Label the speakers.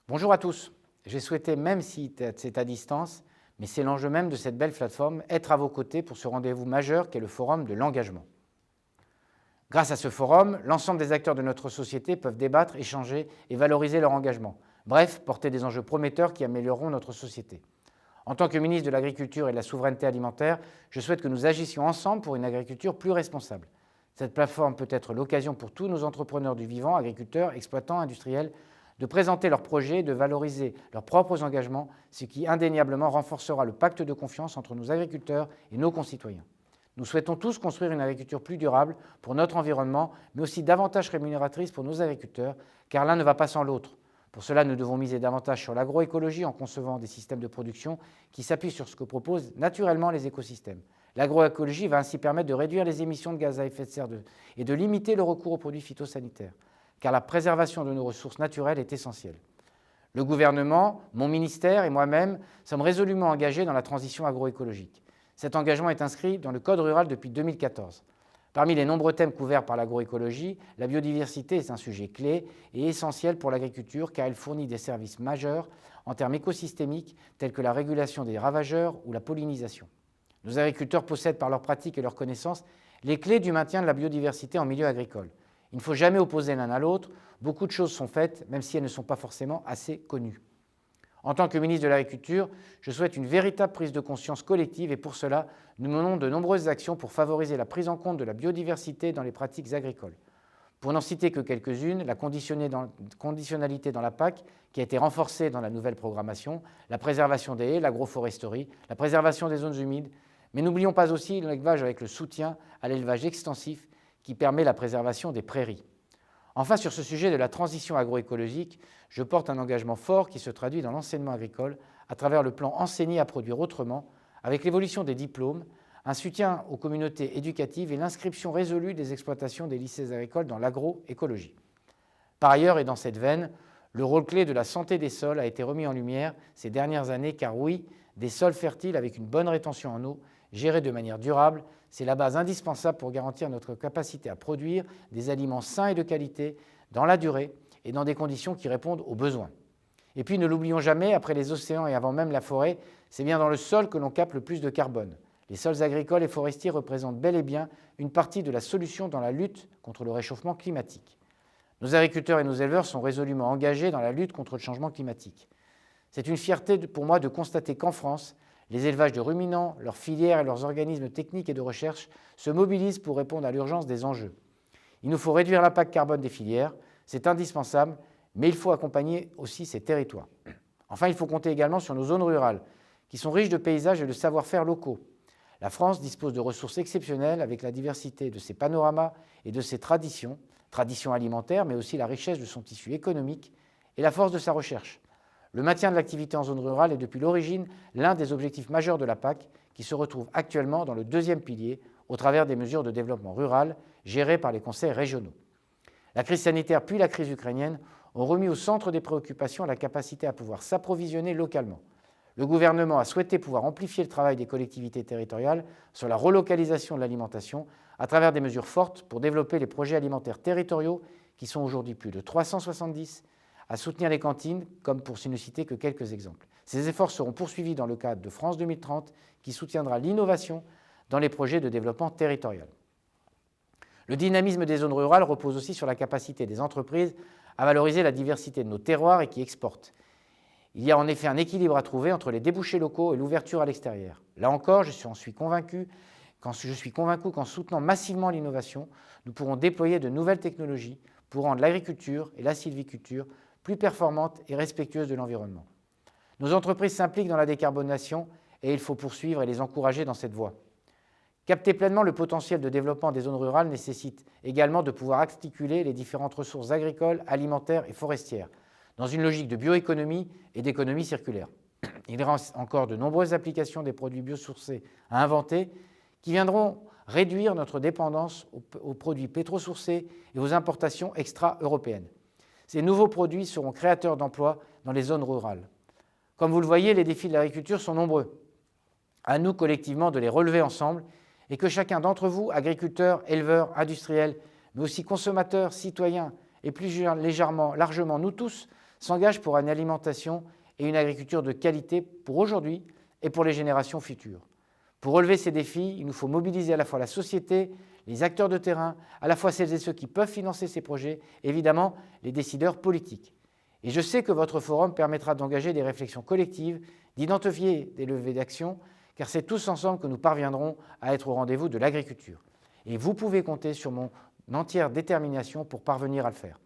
Speaker 1: Bonjour à tous. J'ai souhaité, même si c'est à distance, mais c'est l'enjeu même de cette belle plateforme, être à vos côtés pour ce rendez-vous majeur qu'est le Forum de l'engagement. Grâce à ce forum, l'ensemble des acteurs de notre société peuvent débattre, échanger et valoriser leur engagement. Bref, porter des enjeux prometteurs qui amélioreront notre société. En tant que ministre de l'Agriculture et de la Souveraineté alimentaire, je souhaite que nous agissions ensemble pour une agriculture plus responsable. Cette plateforme peut être l'occasion pour tous nos entrepreneurs du vivant, agriculteurs, exploitants, industriels, de présenter leurs projets et de valoriser leurs propres engagements, ce qui indéniablement renforcera le pacte de confiance entre nos agriculteurs et nos concitoyens. Nous souhaitons tous construire une agriculture plus durable pour notre environnement, mais aussi davantage rémunératrice pour nos agriculteurs, car l'un ne va pas sans l'autre. Pour cela, nous devons miser davantage sur l'agroécologie en concevant des systèmes de production qui s'appuient sur ce que proposent naturellement les écosystèmes. L'agroécologie va ainsi permettre de réduire les émissions de gaz à effet de serre et de limiter le recours aux produits phytosanitaires, car la préservation de nos ressources naturelles est essentielle. Le gouvernement, mon ministère et moi-même sommes résolument engagés dans la transition agroécologique. Cet engagement est inscrit dans le Code rural depuis 2014. Parmi les nombreux thèmes couverts par l'agroécologie, la biodiversité est un sujet clé et essentiel pour l'agriculture car elle fournit des services majeurs en termes écosystémiques tels que la régulation des ravageurs ou la pollinisation. Nos agriculteurs possèdent par leurs pratiques et leurs connaissances les clés du maintien de la biodiversité en milieu agricole. Il ne faut jamais opposer l'un à l'autre. Beaucoup de choses sont faites, même si elles ne sont pas forcément assez connues. En tant que ministre de l'Agriculture, je souhaite une véritable prise de conscience collective et pour cela, nous menons de nombreuses actions pour favoriser la prise en compte de la biodiversité dans les pratiques agricoles. Pour n'en citer que quelques-unes, la conditionnalité dans la PAC, qui a été renforcée dans la nouvelle programmation, la préservation des haies, l'agroforesterie, la préservation des zones humides, mais n'oublions pas aussi l'élevage avec le soutien à l'élevage extensif qui permet la préservation des prairies. Enfin, sur ce sujet de la transition agroécologique, je porte un engagement fort qui se traduit dans l'enseignement agricole à travers le plan Enseigner à produire autrement, avec l'évolution des diplômes, un soutien aux communautés éducatives et l'inscription résolue des exploitations des lycées agricoles dans l'agroécologie. Par ailleurs, et dans cette veine, le rôle clé de la santé des sols a été remis en lumière ces dernières années, car oui, des sols fertiles avec une bonne rétention en eau, gérés de manière durable, c'est la base indispensable pour garantir notre capacité à produire des aliments sains et de qualité dans la durée et dans des conditions qui répondent aux besoins. Et puis ne l'oublions jamais, après les océans et avant même la forêt, c'est bien dans le sol que l'on capte le plus de carbone. Les sols agricoles et forestiers représentent bel et bien une partie de la solution dans la lutte contre le réchauffement climatique. Nos agriculteurs et nos éleveurs sont résolument engagés dans la lutte contre le changement climatique. C'est une fierté pour moi de constater qu'en France, les élevages de ruminants, leurs filières et leurs organismes techniques et de recherche se mobilisent pour répondre à l'urgence des enjeux. Il nous faut réduire l'impact carbone des filières, c'est indispensable, mais il faut accompagner aussi ces territoires. Enfin, il faut compter également sur nos zones rurales, qui sont riches de paysages et de savoir-faire locaux. La France dispose de ressources exceptionnelles avec la diversité de ses panoramas et de ses traditions alimentaires, mais aussi la richesse de son tissu économique et la force de sa recherche. Le maintien de l'activité en zone rurale est depuis l'origine l'un des objectifs majeurs de la PAC qui se retrouve actuellement dans le deuxième pilier au travers des mesures de développement rural gérées par les conseils régionaux. La crise sanitaire puis la crise ukrainienne ont remis au centre des préoccupations la capacité à pouvoir s'approvisionner localement. Le gouvernement a souhaité pouvoir amplifier le travail des collectivités territoriales sur la relocalisation de l'alimentation à travers des mesures fortes pour développer les projets alimentaires territoriaux qui sont aujourd'hui plus de 370, à soutenir les cantines, comme pour ne citer que quelques exemples. Ces efforts seront poursuivis dans le cadre de France 2030, qui soutiendra l'innovation dans les projets de développement territorial. Le dynamisme des zones rurales repose aussi sur la capacité des entreprises à valoriser la diversité de nos terroirs et qui exportent. Il y a en effet un équilibre à trouver entre les débouchés locaux et l'ouverture à l'extérieur. Là encore, je suis convaincu qu'en soutenant massivement l'innovation, nous pourrons déployer de nouvelles technologies pour rendre l'agriculture et la sylviculture plus performantes et respectueuses de l'environnement. Nos entreprises s'impliquent dans la décarbonation et il faut poursuivre et les encourager dans cette voie. Capter pleinement le potentiel de développement des zones rurales nécessite également de pouvoir articuler les différentes ressources agricoles, alimentaires et forestières dans une logique de bioéconomie et d'économie circulaire. Il reste encore de nombreuses applications des produits biosourcés à inventer qui viendront réduire notre dépendance aux produits pétrosourcés et aux importations extra-européennes. Ces nouveaux produits seront créateurs d'emplois dans les zones rurales. Comme vous le voyez, les défis de l'agriculture sont nombreux. À nous collectivement de les relever ensemble et que chacun d'entre vous, agriculteurs, éleveurs, industriels, mais aussi consommateurs, citoyens et plus largement nous tous, s'engage pour une alimentation et une agriculture de qualité pour aujourd'hui et pour les générations futures. Pour relever ces défis, il nous faut mobiliser à la fois la société, les acteurs de terrain, à la fois celles et ceux qui peuvent financer ces projets, évidemment les décideurs politiques. Et je sais que votre forum permettra d'engager des réflexions collectives, d'identifier des leviers d'action, car c'est tous ensemble que nous parviendrons à être au rendez-vous de l'agriculture. Et vous pouvez compter sur mon entière détermination pour parvenir à le faire.